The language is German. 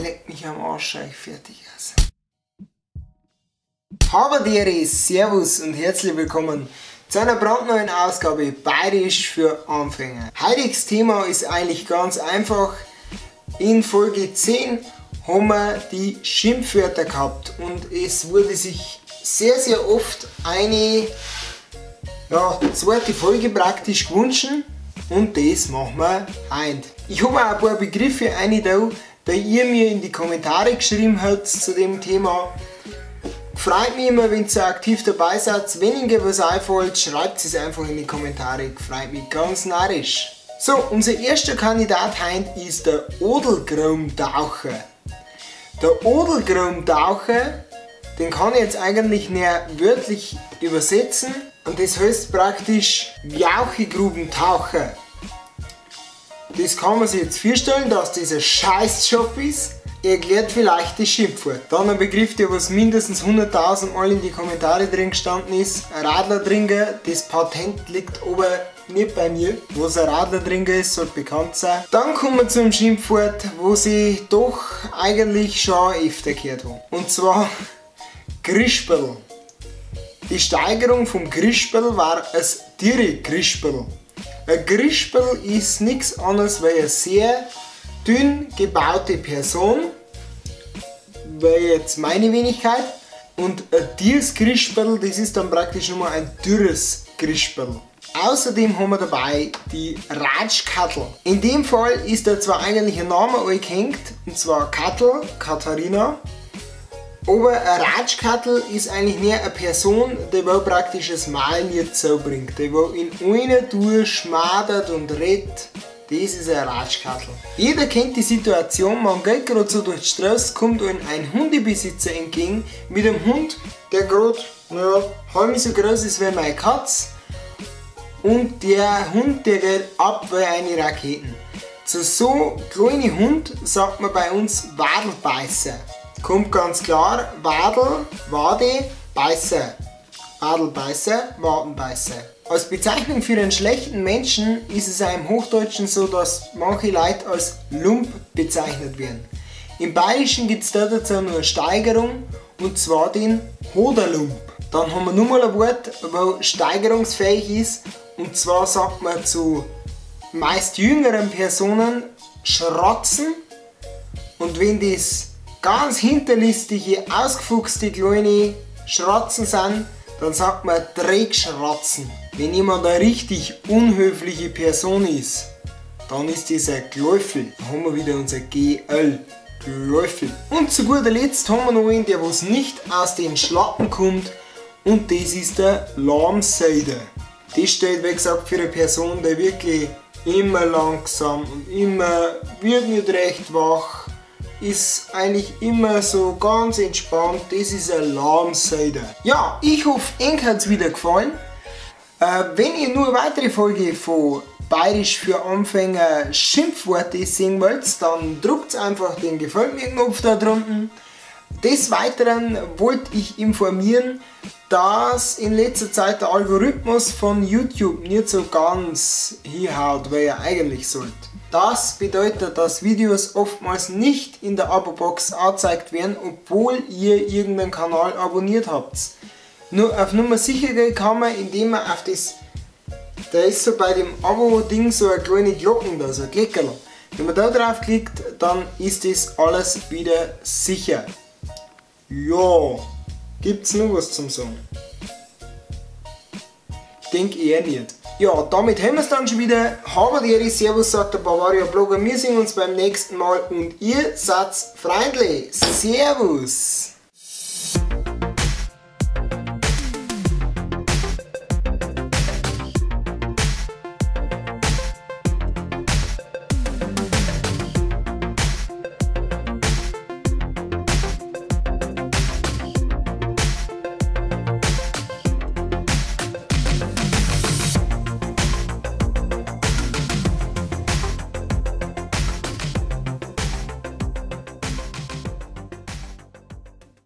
Leck mich am Arsch, schau ich fertig aus. Habadere, Servus und herzlich willkommen zu einer brandneuen Ausgabe Bayerisch für Anfänger. Heutiges Thema ist eigentlich ganz einfach. In Folge 10 haben wir die Schimpfwörter gehabt und es wurde sich sehr, sehr oft eine zweite Folge praktisch gewünscht und das machen wir heute. Ich habe auch ein paar Begriffe eingetan, die ihr mir in die Kommentare geschrieben habt zu dem Thema. Freut mich immer, wenn ihr so aktiv dabei seid. Wenn ihr was einfällt, schreibt es einfach in die Kommentare. Freut mich ganz narrisch. So, unser erster Kandidat heute ist der Odelgraumtaucher. Der Odelgraumtaucher, den kann ich jetzt eigentlich nicht wörtlich übersetzen und das heißt praktisch Jauchegrubentaucher. Das kann man sich jetzt vorstellen, dass das ein Scheißjob ist. Erklärt vielleicht das Schimpfwort. Dann ein Begriff, der was mindestens 100.000 Mal in die Kommentare drin gestanden ist. Ein Radlertrinker, das Patent liegt aber nicht bei mir. Was ein Radlertrinker ist, sollte bekannt sein. Dann kommen wir zum Schimpfwort, wo sie doch eigentlich schon öfter gehört haben. Und zwar Grispel. Die Steigerung vom Grispel war ein Tiere-Grispel. Ein Grispel ist nichts anderes als eine sehr dünn gebaute Person, wäre jetzt meine Wenigkeit, und ein dürres Grispel, das ist dann praktisch nochmal ein dürres Grispel. Außerdem haben wir dabei die Ratschkattel. In dem Fall ist da zwar eigentlich ein Name angehängt, und zwar Kattel, Katharina, aber ein Ratschkattel ist eigentlich nicht eine Person, die praktisch das Mahl nicht zubringt, die in einer Tour schmadert und redet. Das ist ein Ratschkattel. Jeder kennt die Situation, man geht gerade so durch die Straße, kommt ein Hundebesitzer entgegen mit einem Hund, der gerade halb so groß ist wie meine Katze. Und der Hund, der geht ab wie eine Rakete. Zu so kleinen Hund sagt man bei uns Wadelbeißer. Kommt ganz klar, Wadel, Wade, Beißer. Wadelbeißer, Wadenbeißer. Als Bezeichnung für einen schlechten Menschen ist es auch im Hochdeutschen so, dass manche Leute als Lump bezeichnet werden. Im Bayerischen gibt es dazu nur eine Steigerung, und zwar den Hoderlump. Dann haben wir nochmal ein Wort, das steigerungsfähig ist, und zwar sagt man zu meist jüngeren Personen Schrotzen, und wenn das ganz hinterlistige, ausgefuchste kleine Schrotzen sind, dann sagt man Dreckschratzen. Wenn jemand eine richtig unhöfliche Person ist, dann ist das ein Gläufel. Da haben wir wieder unser GL. Gläufel. Und zu guter Letzt haben wir noch einen, der was nicht aus den Schlappen kommt, und das ist der Lahmseider. Das steht, wie gesagt, für eine Person, die wirklich immer langsam und wird nicht recht wach, ist eigentlich immer so ganz entspannt. Das ist ein Lahmseider. Ja, ich hoffe, Ihnen hat es wieder gefallen. Wenn ihr nur eine weitere Folge von Bayerisch für Anfänger Schimpfworte sehen wollt, dann drückt einfach den Gefällt mir Knopf da drunten. Des Weiteren wollte ich informieren, dass in letzter Zeit der Algorithmus von YouTube nicht so ganz hinhaut, wie er eigentlich sollte. Das bedeutet, dass Videos oftmals nicht in der Abo-Box angezeigt werden, obwohl ihr irgendeinen Kanal abonniert habt. Nur auf Nummer sicher gehen kann man, indem man auf das, da ist so bei dem Abo-Ding so eine kleine Glocken da, so ein Kleckerl. Wenn man da drauf klickt, dann ist das alles wieder sicher. Ja, gibt's noch was zum Sagen? Denk eher nicht. Ja, damit haben wir es dann schon wieder. Habadere, Servus, sagt der Bavaria Blogger. Wir sehen uns beim nächsten Mal und ihr seid freundlich. Servus!